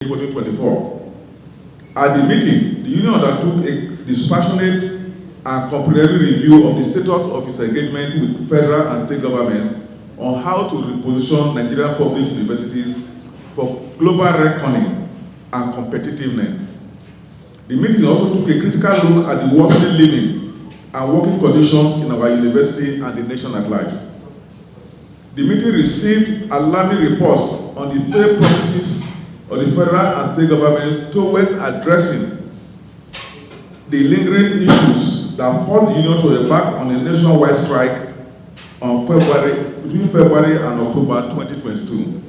2024. At the meeting, the union undertook a dispassionate and comprehensive review of the status of its engagement with federal and state governments on how to reposition Nigerian public universities for global reckoning and competitiveness. The meeting also took a critical look at the working, living, and working conditions in our university and the nation at large. The meeting received alarming reports on the failed promises of the federal and state governments towards addressing the lingering issues that forced the union to embark on a nationwide strike on between February and October 2022.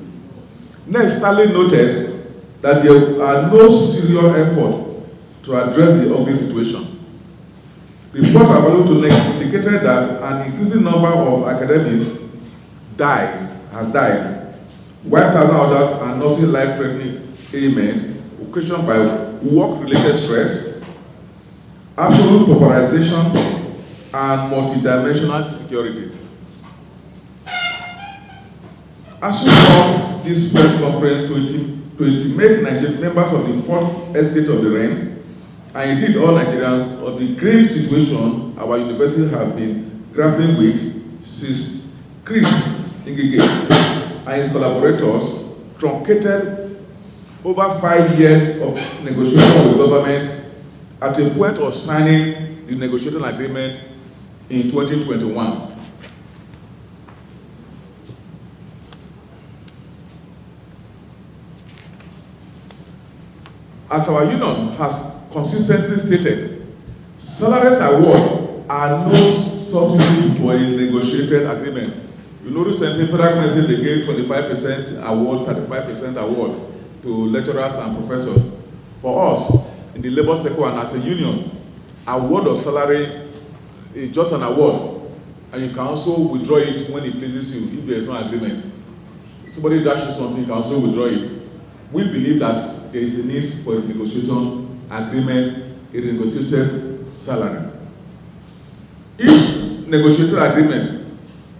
Next, Stanley noted that there are no serious efforts to address the ugly situation. Reports available to NEC indicated that an increasing number of academics has died, while thousands others are nursing life-threatening ailments occasioned by work-related stress, absolute pauperization, and multidimensional insecurity. ASUU calls this press conference to intimate Nigerian members of the fourth estate of the realm, and indeed all Nigerians, of the grave situation our university have been grappling with since Chris Ngige and his collaborators truncated over 5 years of negotiation with government at a point of signing the negotiating agreement in 2021. As our union has consistently stated, salaries award are no substitute for a negotiated agreement. You know, recently, federal government said they gave 25% award, 35% award to lecturers and professors. For us, in the labor sector and as a union, award of salary is just an award, and you can also withdraw it when it pleases you if there is no agreement. Somebody dashes something, you can also withdraw it. We believe that there is a need for a negotiation agreement, a negotiated salary. Each negotiated agreement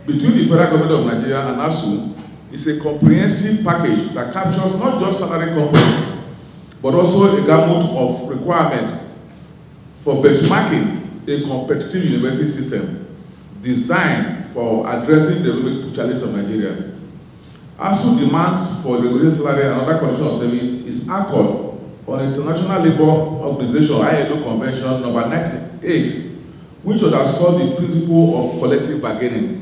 between the federal government of Nigeria and ASUU is a comprehensive package that captures not just salary components, but also a gamut of requirements for benchmarking a competitive university system designed for addressing the real challenge of Nigeria. ASUU demands for regulated salary and other conditions of service is anchored on International Labour Organization ILO Convention number 98, which underscores the principle of collective bargaining.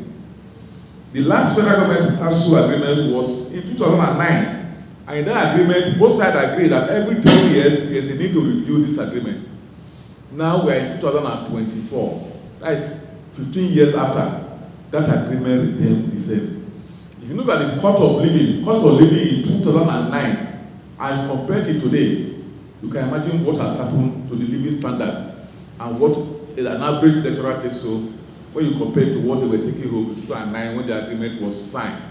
The last federal government ASUU agreement was in 2009, and in that agreement, both sides agreed that every 10 years there is a need to review this agreement. Now we are in 2024, that is 15 years after, that agreement remains the same. If you look at the cost of living in 2009 and compare it today, you can imagine what has happened to the living standard and what an average lecturer takes home when you compare it to what they were taking home in 2009 when the agreement was signed.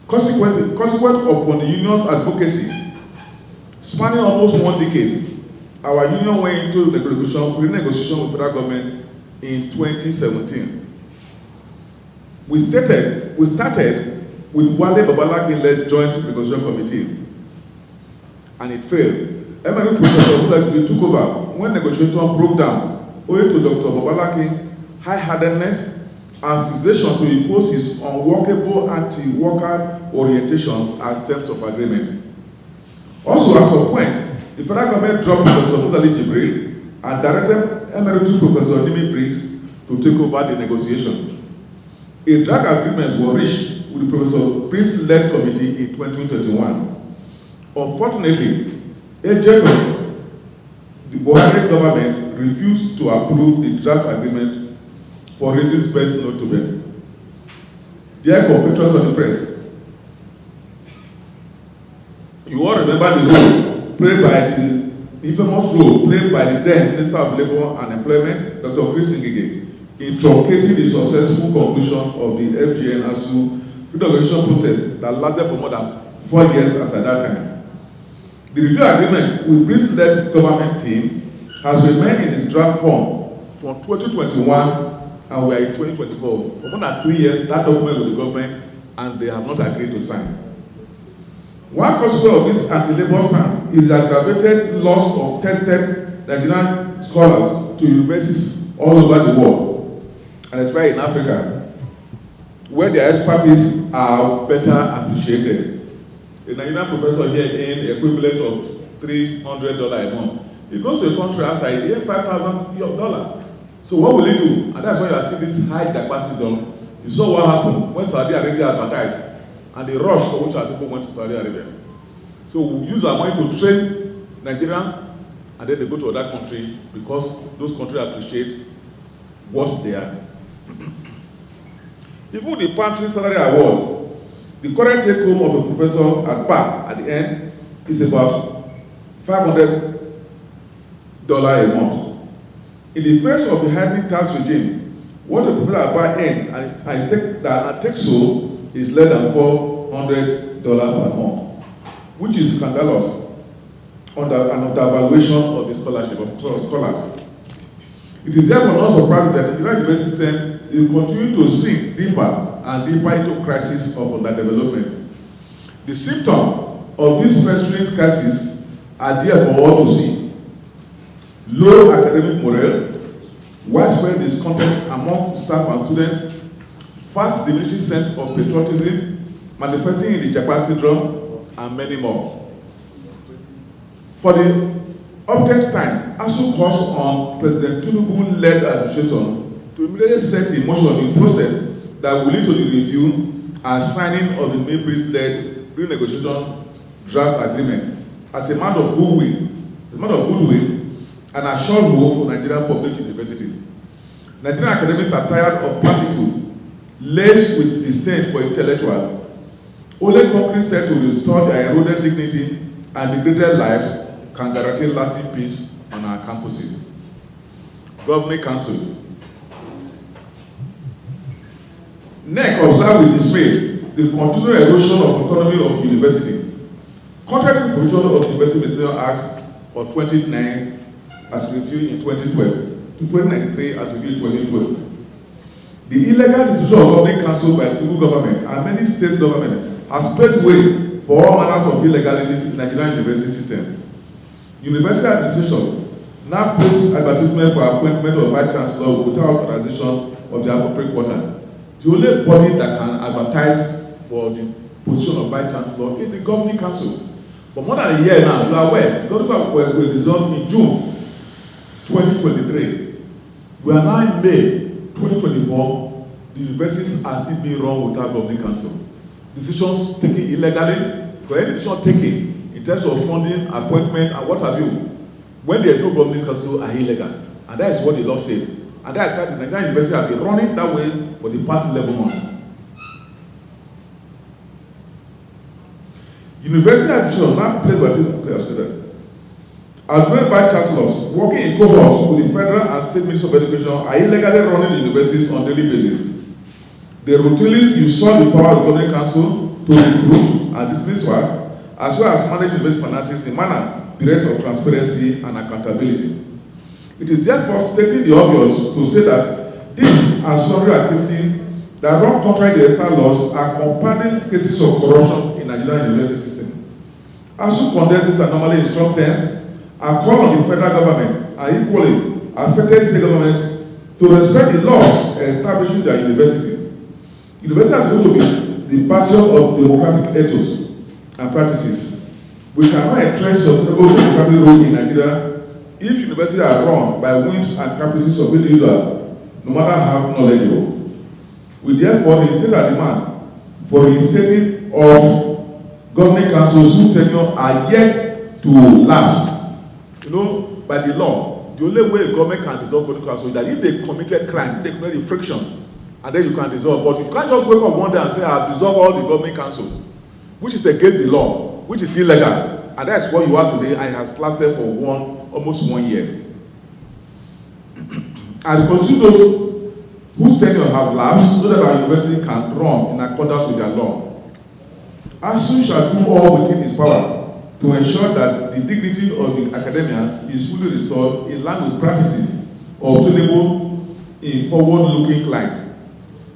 Consequent upon the union's advocacy, spanning almost 1 decade, our union went into renegotiation with federal government in 2017. We started with Wale Babalaki-led Joint Negotiation Committee, and it failed. Emeritus Professor Who took over when negotiation broke down, owing to Dr. Babalaki's high-handedness and fixation to impose his unworkable anti-worker orientations as terms of agreement. Also, at some point, the federal government dropped Professor Musali Jibril and directed Emeritus Professor Nimi Briggs to take over the negotiation. A drag agreement was reached with the Professor Briggs-led committee in 2021. Unfortunately, agents of the Buhari government refused to approve the draft agreement for reasons best known to them. Dear compatriots of the press, you all remember the role played by the infamous role played by the then Minister of Labour and Employment, Dr. Chris Ngige, in truncating the successful conclusion of the FGN ASUU renegotiation process that lasted for more than 4 years as at that time. The review agreement with Briggs-led government team has remained in its draft form from 2021 and we are in 2024. For more than 3 years, that document with the government, and they have not agreed to sign. One consequence of this anti-labor stand is the aggravated loss of tested Nigerian scholars to universities all over the world, and especially in Africa, where their expertise are better appreciated. A Nigerian professor here earns equivalent of $300 a month. He goes to a country outside, he earns $5,000. So what will he do? And that's why you are seeing this high capacity done. You saw what happened when Saudi Arabia advertised, and the rush for which our people went to Saudi Arabia. So we use our money to train Nigerians, and then they go to other country because those countries appreciate what they are. Even the Pantry Salary Award, the current take home of a professor at bar at the end is about $500 a month. In the face of a hardening tax regime, what the professor at bar earns and takes home is less than $400 per month, which is scandalous under an undervaluation of the scholarship of scholars. It is therefore not surprising that the Nigerian university system will continue to sink deeper and deeper into crisis of underdevelopment. The symptoms of this festering crisis are there for all to see. Low academic morale, widespread discontent among staff and students, fast diminishing sense of patriotism, manifesting in the Japan syndrome, and many more. For the object time, ASUU calls on President Tinubu-led administration to immediately set in motion the process that will lead to the review and signing of the May Breeze-led renegotiation draft agreement as a matter of goodwill, and a sure move for Nigerian public universities. Nigerian academics are tired of platitude, laced with disdain for intellectuals. Only concrete steps to restore their eroded dignity and degraded lives can guarantee lasting peace on our campuses. Governing councils. NEC observed with dismay the continued erosion of autonomy of universities. Contrary to the provision of the University Ministerial Act of 2009 as reviewed in 2012 to 2093 as reviewed in 2012. The illegal decision of governing council by the Tinubu government and many state governments has paved way for all manners of illegalities in the Nigerian university system. University administration now places advertisement for appointment of vice chancellor without authorization of the appropriate quarter. The only body that can advertise for the position of vice chancellor is the governing council. For more than a year now, you are aware, the government will dissolve in June 2023. We are now in May 2024. The universities are still being run without governing council. Decisions taken illegally, for any decision taken in terms of funding, appointment, and what have you, when there is no governing council, are illegal. And that is what the law says. And that is why the Nigerian university have been running that way for the past 11 months. University administration now plays what I said that. Outgoing vice chancellors working in cohort with the federal and state ministry of education are illegally running the universities on a daily basis. They routinely usurp the power of the governing council to recruit and dismiss staff, as well as manage university finances in a manner bereft of transparency and accountability. It is therefore stating the obvious to say that these and sundry activities that run contrary to external laws are compounding cases of corruption in the Nigerian university system. ASUU condemns this anomaly in strong terms and call on the federal government and equally affected state government to respect the laws establishing their universities. Universities are going to be the bastion of democratic ethos and practices. We cannot entrench sustainable democratic rule in Nigeria if universities are run by whims and caprices of individuals, no matter how knowledgeable. We therefore reinstate our demand for reinstating of governing councils whose tenure are yet to lapse. You know, by the law, the only way a government can dissolve governing council is that if they committed crime, if they committed friction, and then you can dissolve. But you can't just wake up one day and say, I have dissolved all the governing councils, which is against the law, which is illegal. And that's what you are today, and it has lasted for almost 1 year. And consider those whose tenure have lapsed so that our university can run in accordance with their law. ASUU shall do all within its power to ensure that the dignity of the academia is fully restored in line with practices obtainable in forward-looking client.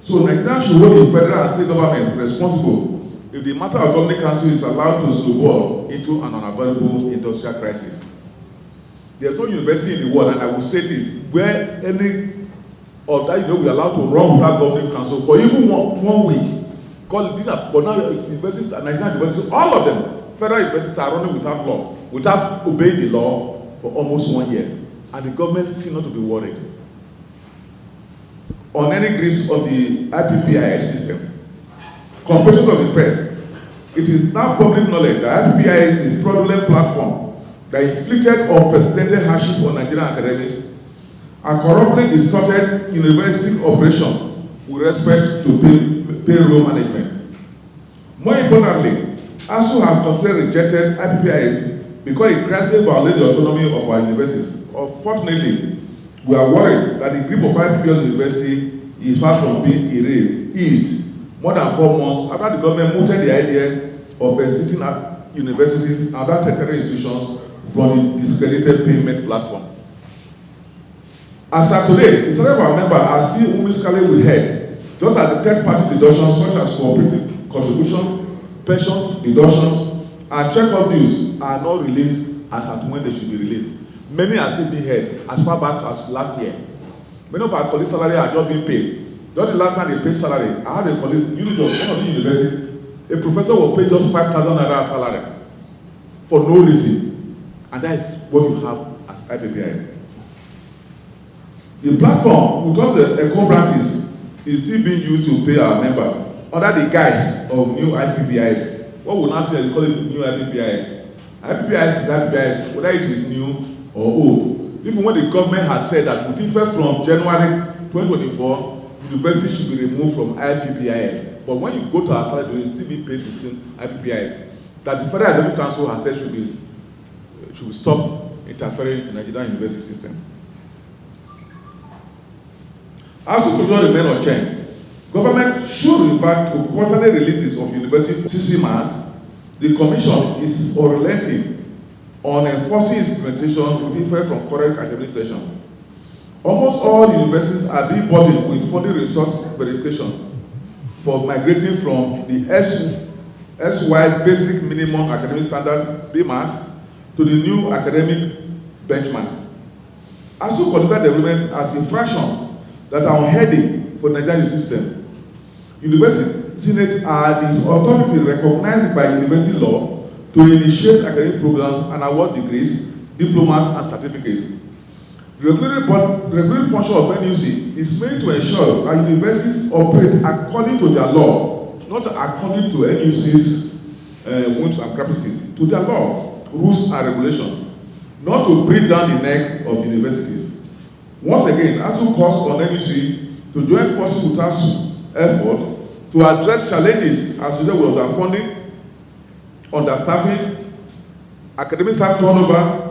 So Nigeria should hold the federal and state governments responsible if the matter of governing council is allowed to snowball into an unavoidable industrial crisis. There's no university in the world, and I will say it, where any of that will be allowed to run without governing council for even one week. But now universities, Nigerian universities, all of them, federal universities are running without law, without obeying the law for almost 1 year. And the government seems not to be worried. On any grips of the IPPIS system, competition of the press, it is now public knowledge that IPPIS is a fraudulent platform that inflicted unprecedented hardship on Nigerian academics and corruptly distorted university operation with respect to payroll management. More importantly, ASUU have considered rejected IPPIS because it grossly violates the autonomy of our universities. Unfortunately, we are worried that the grip of IPPIS University is far from being eased more than 4 months after the government mooted the idea of exiting universities and other tertiary institutions from the discredited payment platform. As of today, some of our members are still whimsically withheld, just as the third-party deductions such as cooperative contributions, pension deductions, and check-up dues are not released as at when they should be released. Many are still being held as far back as last year. Many of our colleagues' salary are not being paid. Just the last time they paid salary, I had a colleague, unit of one of the universities, a professor will pay just 5,000 naira salary for no reason. And that is what you have as IPPIS. The platform, with all the encumbrances, is still being used to pay our members under the guise of new IPPIS. What we now say is we call it new IPPIS. IPPIS is IPPIS, whether it is new or old. Even when the government has said that with effect from January 2024, universities should be removed from IPPIS. But when you go to our salary, you will still be paid within IPPIS. That the Federal Executive Council has said should stop interfering in the Nigerian university system. As to control remain unchanged, government should revert to quarterly releases of university CCMAs. The Commission is unrelenting on enforcing its implementation with effect from current academic session. Almost all universities are being burdened with funding resource verification for migrating from the SY Basic Minimum Academic Standard (BMAS) to the new academic benchmark. ASUU consider developments as infractions that are unhealthy for the Nigerian system. University Senate are the authority recognized by university law to initiate academic programs and award degrees, diplomas, and certificates. The regulatory function of NUC is made to ensure that universities operate according to their law, not according to NUC's whims and caprices, to their law, rules, and regulations, not to breathe down the neck of universities. Once again, ASUU calls on NUC to join forces with ASUU effort to address challenges as well with underfunding, understaffing, academic staff turnover,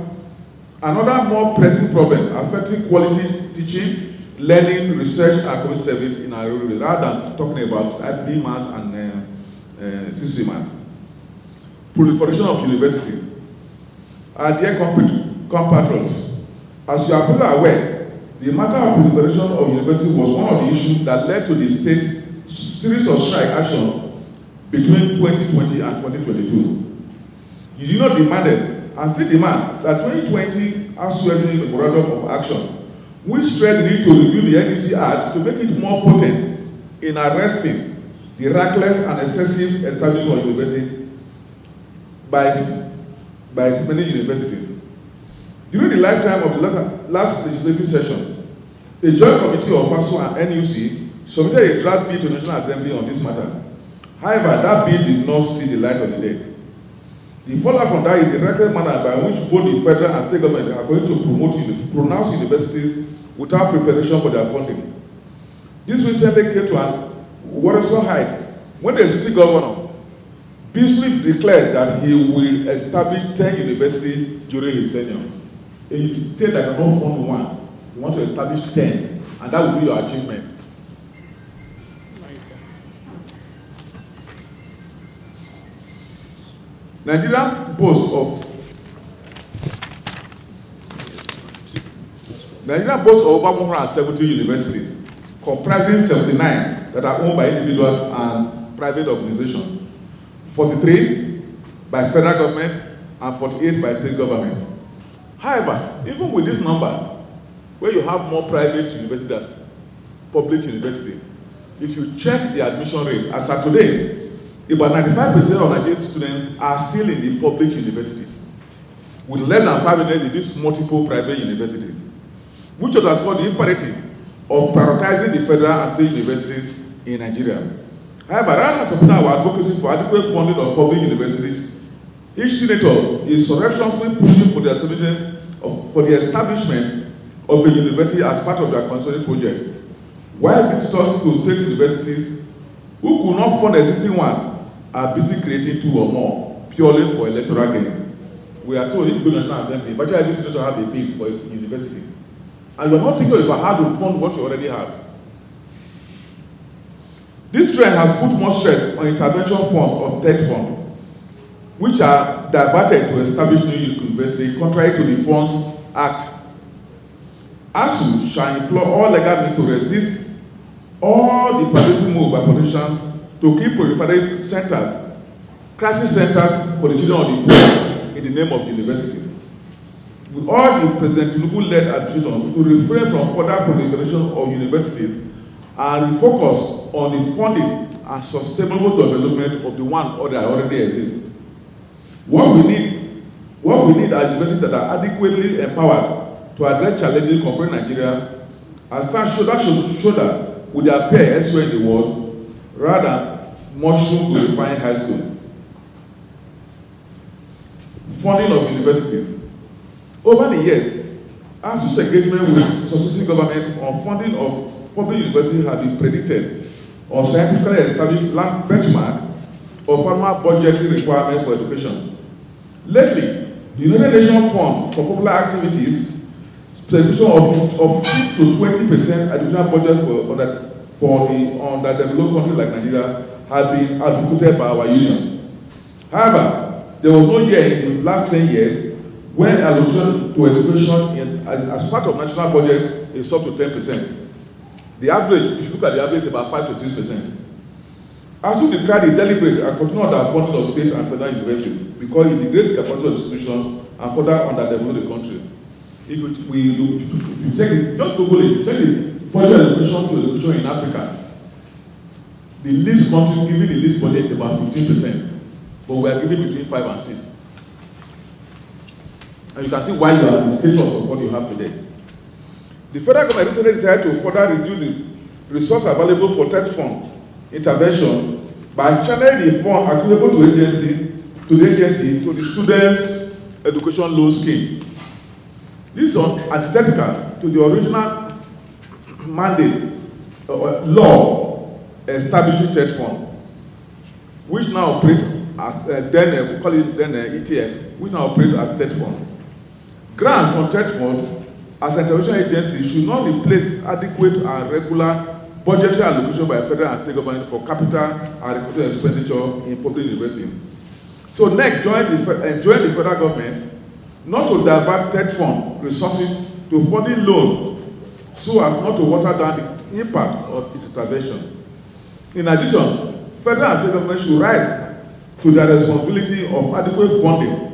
and other more pressing problems affecting quality teaching, learning, research, and community service in our area, rather than talking about BMAS and CCMAS. Proliferation of universities. Our dear compatriots, as you are probably aware, the matter of proliferation of universities was one of the issues that led to the state series of strike action between 2020 and 2022. You did not demanded and still demand that 2020 ASUU revenue memorandum of action, which stressed the need to review the NEC Act to make it more potent in arresting the reckless and excessive establishment of university by many universities. During the lifetime of the last legislative session, a joint committee of ASUU and NUC submitted a draft bill to the National Assembly on this matter. However, that bill did not see the light of the day. The fallout from that is the reckless manner by which both the federal and state government are going to pronounce universities without preparation for their funding. This recently came to an worrisome height when the city governor peacefully declared that he will establish 10 universities during his tenure. A state that cannot fund one, you want to establish 10, and that will be your achievement. Nigeria boasts of Nigeria boasts of over 170 universities, comprising 79 that are owned by individuals and private organizations, 43 by federal government, and 48 by state governments. However, even with this number, where you have more private universities than public university, if you check the admission rate, as of today, about 95% of Nigerian students are still in the public universities, with less than 5 years in these multiple private universities, which underscores the imperative of prioritizing the federal and state universities in Nigeria. However, rather than supporting our advocacy for adequate funding of public universities, each senator is surreptitiously pushing for the establishment of a university as part of their constitutional project, while visitors to state universities who could not fund existing one are busy creating 2 or more purely for electoral gains. We are told if you go to the National Assembly, virtually every senator have a bid for a university, and you are not thinking about how to fund what you already have. This trend has put more stress on intervention fund or debt fund, which are diverted to establish new university contrary to the Funds Act. ASUU shall employ all legal means to resist all the pervasive move by politicians to keep proliferating centers, crisis centers for the children of the poor in the name of universities. We urge the President Tinubu-led administration to refrain from further proliferation of universities and refocus on the funding and sustainable development of the one that already exists. What we need are universities that are adequately empowered to address challenges confronting Nigeria and stand shoulder to shoulder with their peers elsewhere in the world, rather than mushroom glorifying high school. Funding of universities. Over the years, ASUU's engagement with successive government on funding of public universities has been predicted on scientifically established benchmark of formal budgetary requirements for education. Lately, the United Nations Fund for Popular Activities specification of 15 to 20% additional budget for the underdeveloped countries like Nigeria has been advocated by our union. However, there was no year in the last 10 years when allocation to education as part of national budget is up to 10%. The average, if you look at the average, is about 5 to 6%. ASUU declared a deliberate and continued underfunding of state and federal universities because it degrades the capacity of institutions and further underdevelop the country. If you check it, just Google it, check it, budget allocation to education in Africa, the least country giving the least budget is about 15%, but we are giving between 5 and 6. And you can see why you are in the status of what you have today. The federal government recently decided to further reduce the resource available for TED fund intervention by channeling the fund available to the agency to the students' education loan scheme. This is antithetical to the original mandate law establishing TED fund, which now operates as we call it ETF, which now operates as TED fund. Grants from TED fund as an intervention agency should not replace adequate and regular budgetary allocation by federal and state government for capital and recruitment expenditure in public university. So NEC joined the federal government not to divert TED fund resources to funding loan so as not to water down the impact of its intervention. In addition, federal and state government should rise to their responsibility of adequate funding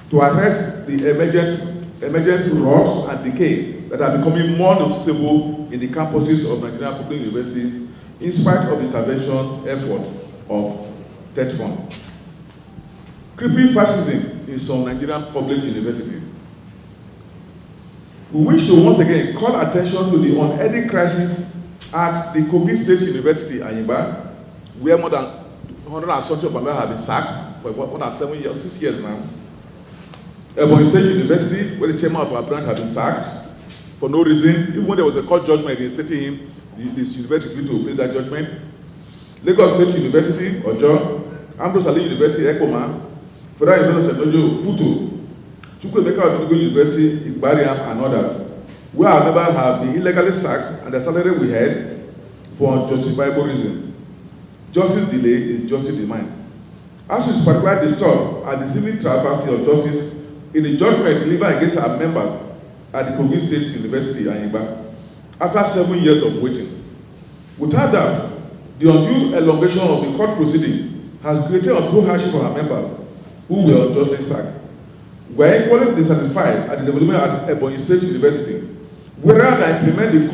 to arrest the emergent rots and decay that are becoming more noticeable in the campuses of Nigerian public universities in spite of the intervention effort of TED fund. Creeping fascism in some Nigerian public universities. We wish to once again call attention to the unending crisis at the Kogi State University, Ayimba, where more than 170 of members have been sacked for more than 6 years now. Ebonyi State University, where the chairman of our branch has been sacked for no reason, even when there was a court judgment reinstating him, this university refused to obey that judgment. Lagos State University, Ojo, Ambrose Ali University, Ekoma, Federal University of Technology, Futo, Chukwuemeka Odumegwu University, Igbariam, and others, where our members have been illegally sacked and the salary we had for unjustifiable reason. Justice delay is justice demand. ASUU is particularly disturbed at the seeming traversy of justice in the judgment delivered against our members at the Kogi State University, Ayimba, after 7 years of waiting. Without doubt, the undue elongation of the court proceedings has created undue hardship for our members who were unjustly sacked. We are equally dissatisfied at the development at Ebonyi State University, whereas they implement the